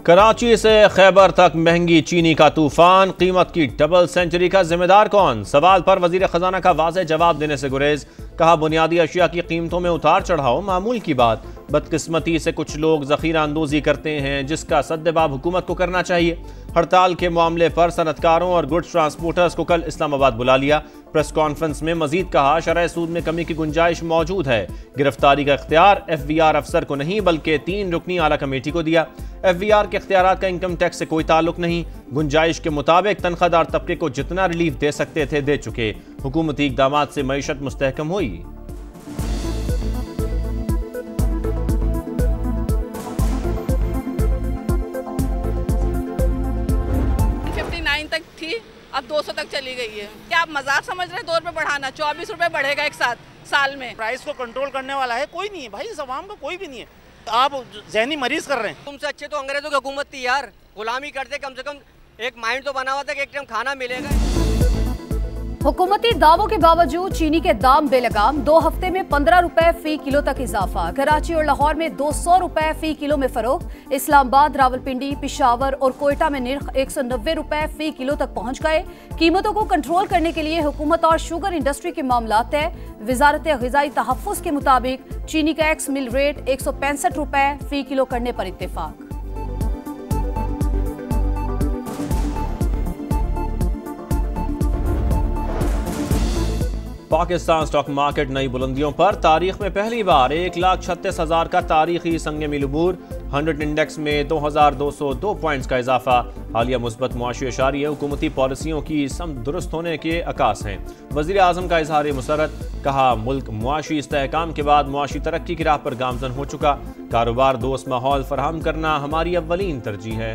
कराची से खैबर तक महंगी चीनी का तूफान, कीमत की डबल सेंचुरी का जिम्मेदार कौन? सवाल पर वजीर खजाना का वाज़ेह जवाब देने से गुरेज। कहा, बुनियादी अशिया की कीमतों में उतार चढ़ाव मामूल की बात। बदकिस्मती से कुछ लोग जखीरा अंदोजी करते हैं, जिसका सद्देबाब हुकूमत को करना चाहिए। हड़ताल के मामले पर सनतकारों और गुड्स ट्रांसपोर्टर्स को कल इस्लामाबाद बुला लिया। प्रेस कॉन्फ्रेंस में मजीद कहा, शरह सूद में कमी की गुंजाइश मौजूद है। गिरफ्तारी का इख्तियार FVR अफसर को नहीं बल्कि 3 रुकनी आला कमेटी को दिया। FVR के इख्तियारात का इनकम टैक्स से कोई ताल्लुक नहीं। गुंजाइश के मुताबिक तनख्वाहदार तबके को जितना रिलीफ दे सकते थे दे चुके। हुकूमती इक़दामात से मईशत मुस्तहकम हुई। तक थी, अब 200 तक चली गई है। क्या आप मजाक समझ रहे हैं? 2 रुपए बढ़ाना, 24 रुपए बढ़ेगा एक साल में। प्राइस को कंट्रोल करने वाला है कोई नहीं है भाई, इस अवाम का कोई भी नहीं है। आप जहनी मरीज कर रहे हैं। तुमसे अच्छे तो अंग्रेजों की हुकूमत थी यार, गुलामी करते, कम से कम एक माइंड तो बना हुआ था कि एक टाइम खाना मिलेगा। हुकूमती दावों के बावजूद चीनी के दाम बेलगाम। 2 हफ्ते में 15 रुपए फी किलो तक इजाफा। कराची और लाहौर में 200 रुपए फी किलो में फरोख्त। इस्लामाबाद, रावलपिंडी, पिशावर और कोयटा में निर्ख 190 रुपए फी किलो तक पहुंच गए। कीमतों को कंट्रोल करने के लिए हुकूमत और शुगर इंडस्ट्री के मामला तय। वजारत ग़िज़ाई तहफ़्फ़ुज़ के मुताबिक चीनी का एक्स मिल रेट 165 रुपए फी किलो करने पर इत्तेफाक। पाकिस्तान स्टॉक मार्केट नई बुलंदियों पर। तारीख में पहली बार 1,36,000 का तारीखी संग मिल अबूर। 100 इंडेक्स में 2,202 पॉइंट्स का इजाफा। हालिया मुस्बत मुआशी इशारिये हुकूमती पॉलिसियों की समत दुरुस्त होने के अकास हैं। वज़ीर आज़म का इजहार मुसरत। कहा, मुल्क मुआशी इस्तेहकाम के बाद मुआशी तरक्की की राह पर गामजन हो चुका। कारोबार दोस्त माहौल फराहम करना हमारी अव्वलीन तरजीह है।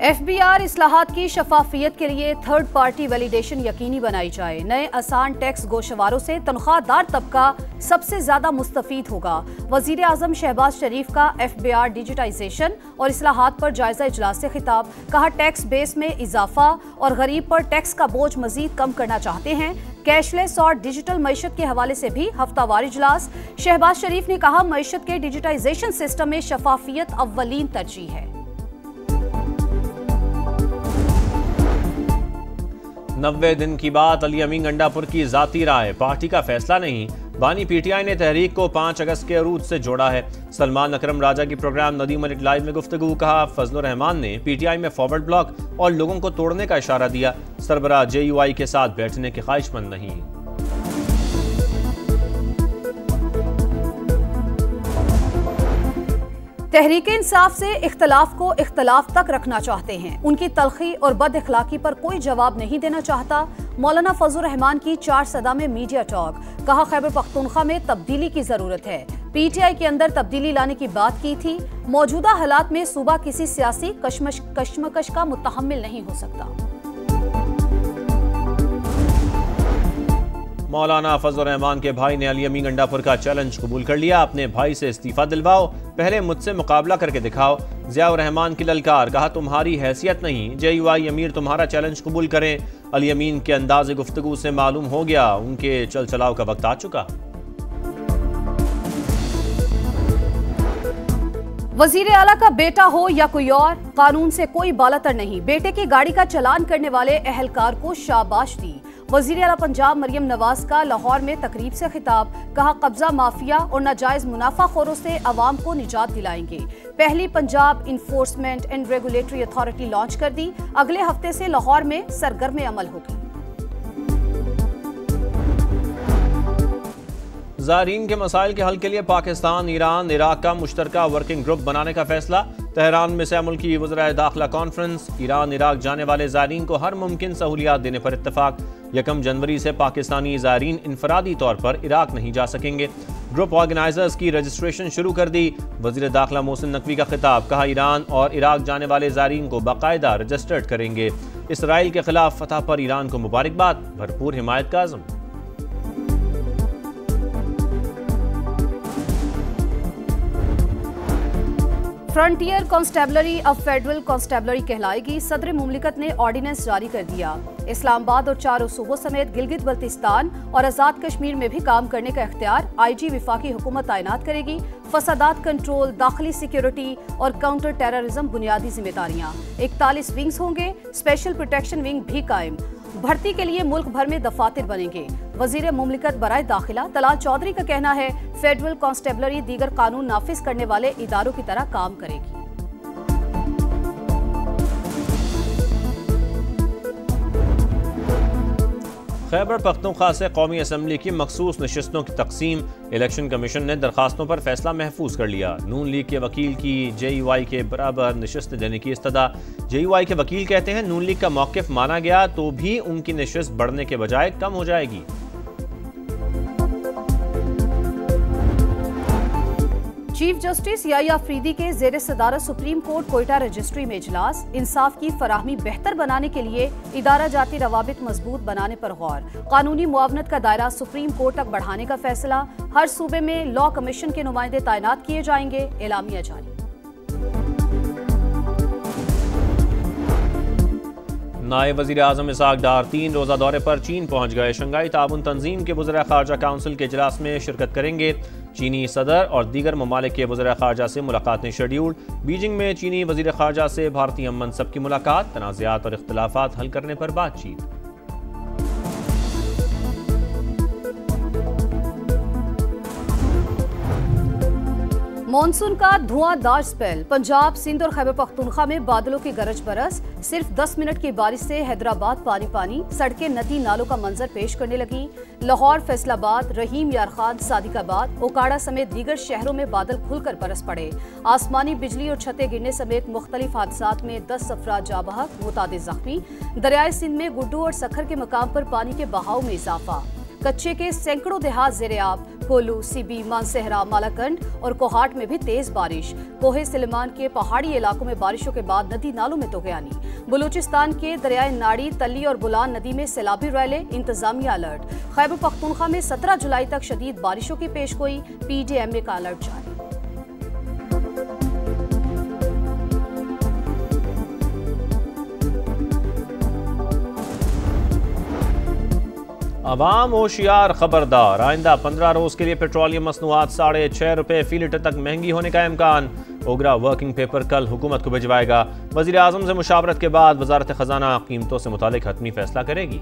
FBR इस्लाहात की शफाफियत के लिए थर्ड पार्टी वैलिडेशन यकीनी बनाई जाए। नए आसान टैक्स गोशवारों से तनख्वाहदार तबका सबसे ज्यादा मुस्तफीद होगा। वजीर आजम शहबाज शरीफ का FBR डिजिटाइजेशन और इस्लाहात पर जायजा इजलास से खिताब। कहा, टैक्स बेस में इजाफा और गरीब पर टैक्स का बोझ मजीद कम करना चाहते हैं। कैशलेस और डिजिटल मईशत के हवाले से भी हफ्तावार इजलास। शहबाज शरीफ ने कहा, मईशत के डिजिटाइजेशन सिस्टम में शफाफियत अव्वलीन तरजीह है। 90 दिन की बात। अली अमीन गंडापुर की जाती राय, पार्टी का फैसला नहीं। बानी PTI ने तहरीक को 5 अगस्त के अरूज से जोड़ा है। सलमान अकरम राजा की प्रोग्राम नदीम मलिक लाइव में गुफ्तगू। कहा, फजल रहमान ने PTI में फॉरवर्ड ब्लॉक और लोगों को तोड़ने का इशारा दिया। सरबराह JUI के साथ बैठने के ख्वाहिशमंद नहीं। तहरीक इंसाफ से इख्तलाफ को इख्तलाफ तक रखना चाहते हैं। उनकी तलखी और बद अखलाकी पर कोई जवाब नहीं देना चाहता। मौलाना फजल रहमान की 4 सदा में मीडिया टॉक। कहा, खैबर पख्तूनख्वा में तब्दीली की जरूरत है। PTI के अंदर तब्दीली लाने की बात की थी। मौजूदा हालात में सूबा किसी सियासी कशमकश का मुतहम्मिल नहीं हो सकता। मौलाना फजल रहमान के भाई ने अली अमीन गंडापुर का चैलेंज कबूल कर लिया। अपने भाई से इस्तीफा दिलवाओ, पहले मुझसे मुकाबला करके दिखाओ। ज़ियाउर रहमान की ललकार। कहा, तुम्हारी हैसियत नहीं, JUI अमीर तुम्हारा चैलेंज कबूल करें। अली अमीन के अंदाज़े गुफ्तगू से मालूम हो गया उनके चल चलाव का वक्त आ चुका। वजीर आला का बेटा हो या कोई और, कानून से कोई बालातर नहीं। बेटे की गाड़ी का चालान करने वाले अहलकार को शाबाश दी। वजीर आला पंजाब मरियम नवाज का लाहौर में तकरीब से खिताब। कहा, कब्जा माफिया और नाजायज मुनाफाखोरों से अवाम को निजात दिलाएंगे। पहली Punjab enforcement and regulatory authority launch कर दी। अगले हफ्ते से लाहौर में सरगर्म अमल होगी। ज़ायरीन के मसाइल के हल के लिए पाकिस्तान, ईरान, इराक का मुश्तरका वर्किंग ग्रुप बनाने का फैसला। तेहरान में से मुल्की वज़राए दाखिला कॉन्फ्रेंस। ईरान इराक जाने वाले ज़ायरीन को हर मुमकिन सहूलियात देने पर इत्तफाक। 1 जनवरी से पाकिस्तानी ज़ायरीन इनफरादी तौर पर इराक नहीं जा सकेंगे। ग्रुप ऑर्गेनाइजर्स की रजिस्ट्रेशन शुरू कर दी। वज़ीर दाखिला मोहसिन नकवी का खिताब। कहा, ईरान और इराक जाने वाले ज़ायरीन को बाकायदा रजिस्टर्ड करेंगे। इसराइल के खिलाफ फतह पर ईरान को मुबारकबाद। भरपूर हिमायत का आज़म। फ्रंटियर कांस्टेबलरी अब फेडरल कांस्टेबलरी कहलाएगी। सदर मुमलिकत ने ऑर्डिनेंस जारी कर दिया। इस्लामाबाद और 4 सूबों समेत गिलगित बल्तिस्तान और आजाद कश्मीर में भी काम करने का इख्तियार IG विफाकी हुकूमत तैनात करेगी। फसादात कंट्रोल, दाखिली सिक्योरिटी और काउंटर टेररिज्म बुनियादी जिम्मेदारियां। 41 विंग्स होंगे, स्पेशल प्रोटेक्शन विंग भी कायम। भर्ती के लिए मुल्क भर में दफातर बनेंगे। वजीर मुमलिकत बराए दाखिला तलाल चौधरी का कहना है फेडरल कांस्टेबलरी दीगर कानून नाफिज करने वाले इदारों की तरह काम करेगी। खैबर पख्तूनख्वा से कौमी असम्बली की मखसूस नशिस्तों की तकसीम। इलेक्शन कमीशन ने दरखास्तों पर फैसला महफूज कर लिया। नून लीग के वकील की JUI के बराबर नशिस्त देने की इस्तदा। JUI के वकील कहते हैं नून लीग का मौक़िफ़ माना गया तो भी उनकी नशिस्त बढ़ने के बजाय कम हो जाएगी। चीफ जस्टिस याया अफरीदी के ज़ेर सदारत सुप्रीम कोर्ट कोयटा रजिस्ट्री में इजलास। इंसाफ की फराहमी बेहतर बनाने के लिए इदारा जाती रवाबित मजबूत बनाने पर गौर। कानूनी मुआवनत का दायरा सुप्रीम कोर्ट तक बढ़ाने का फैसला। हर सूबे में लॉ कमीशन के नुमाइंदे तैनात किए जाएंगे। एलामिया जारी। नायब वज़ीर आज़म इसहाक डार 3 रोज़ा दौरे पर चीन पहुंच गए। शंघाई ताउन तंजीम के वज़ीर ख़ारजा काउंसिल के इजलास में शिरकत करेंगे। चीनी सदर और दीगर ममालिक के वज़ीर ख़ारजा से मुलाकातें शेड्यूल्ड। बीजिंग में चीनी वज़ीर ख़ारजा से भारतीय मनसब की मुलाकात। तनाज़ात और इख्तिलाफ़ात हल करने पर बातचीत। मॉनसून का धुआंधार स्पेल। पंजाब, सिंध और खैबर पख्तूनख्वा में बादलों की गरज बरस। सिर्फ 10 मिनट की बारिश से हैदराबाद पानी पानी। सड़कें नदी नालों का मंजर पेश करने लगी। लाहौर, फैसलाबाद, रहीम यार खान, सादिकाबाद, ओकाड़ा समेत दीगर शहरों में बादल खुलकर बरस पड़े। आसमानी बिजली और छतें गिरने समेत मुख्तलिफ हादसात में 10 अफराद जाँ बहक, मुतादिद जख्मी। दरियाए सिंध में गुड्डू और सखर के मकाम पर पानी के बहाव में इजाफा। कच्चे के सैकड़ों देहात ज़ेरे आब। कोलू, सीबी, मानसहरा, मालाकंड और कोहाट में भी तेज बारिश। कोहे सिलेमान के पहाड़ी इलाकों में बारिशों के बाद नदी नालों में तोगयानी। बलूचिस्तान के दरियाए नाड़ी, तली और बुलान नदी में सैलाबी रैले। इंतजामिया अलर्ट। खैबर पख्तूनख्वा में 17 जुलाई तक शदीद बारिशों की पेशगोई। PDMA का अलर्ट जारी। अवाम होशियार खबरदार। आइंदा 15 रोज के लिए पेट्रोलियम मसनूआत ₹6.5 फी लीटर तक महंगी होने का इम्कान। ओगरा वर्किंग पेपर कल हुकूमत को भिजवाएगा। वज़ीर आज़म से मुशावरत के बाद वजारत खजाना कीमतों से मुतालिक हतमी फैसला करेगी।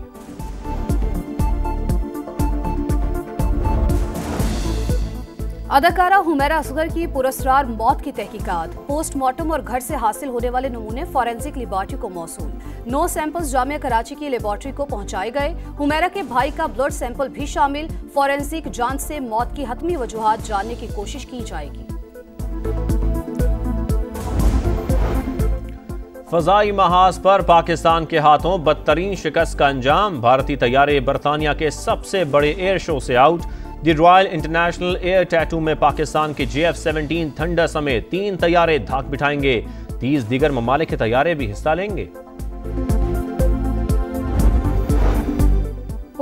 अदाकारा हुमैरा असगर की पुरस्कार मौत की तहकीकात। पोस्टमार्टम और घर से हासिल होने वाले नमूने फॉरेंसिक लेबॉरेटरी को मौसूल। 9 सैंपल्स जामिया कराची की लेबॉरेटरी को पहुंचाए गए। हुमैरा के भाई का ब्लड सैंपल भी शामिल। फॉरेंसिक जांच से मौत की हतमी वजूहात जानने की कोशिश की जाएगी। फजाई महाज पर पाकिस्तान के हाथों बदतरीन शिकस्त का अंजाम। भारतीय तैयारे बरतानिया के सबसे बड़े एयर शो से आउट। दी रॉयल इंटरनेशनल एयर टैटू में पाकिस्तान के JF-17 थंडर समेत 3 तैयारे धाक बिठाएंगे। 30 दीगर ममालिक के तैयारे भी हिस्सा लेंगे।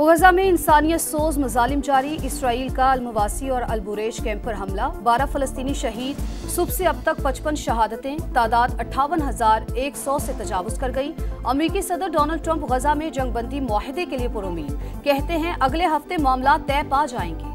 गजा में इंसानियत सोज मजालिम जारी। इसराइल का अलमवासी और अलबुरेज कैंप पर हमला। 12 फलस्तीनी शहीद। सुबह से अब तक 55 शहादतें। तादाद 58,100 से तजावुज कर गई। अमेरिकी सदर डोनाल्ड ट्रंप गजा में जंगबंदी मुआहदे के लिए पुरुमीद। कहते हैं अगले हफ्ते मामला तय पा जाएंगे।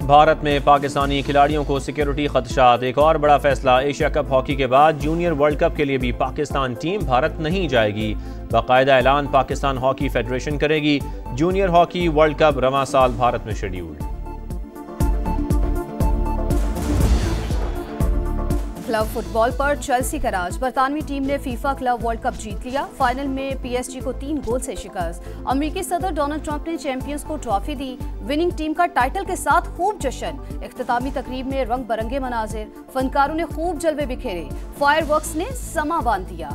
भारत में पाकिस्तानी खिलाड़ियों को सिक्योरिटी खदशात। एक और बड़ा फैसला। एशिया कप हॉकी के बाद जूनियर वर्ल्ड कप के लिए भी पाकिस्तान टीम भारत नहीं जाएगी। बाकायदा ऐलान पाकिस्तान हॉकी फेडरेशन करेगी। जूनियर हॉकी वर्ल्ड कप रवां साल भारत में शेड्यूल्ड। क्लब फुटबॉल पर चेल्सी का राज। बरतानवी टीम ने फीफा क्लब वर्ल्ड कप जीत लिया। फाइनल में PSG को 3 गोल से शिकस्त। अमेरिकी सदर डोनाल्ड ट्रंप ने चैंपियंस को ट्रॉफी दी। विनिंग टीम का टाइटल के साथ खूब जश्न। इख्तितामी तकरीब में रंग बरंगे मनाजिर। फनकारों ने खूब जलवे बिखेरे। फायरवर्क्स ने समा बांध दिया।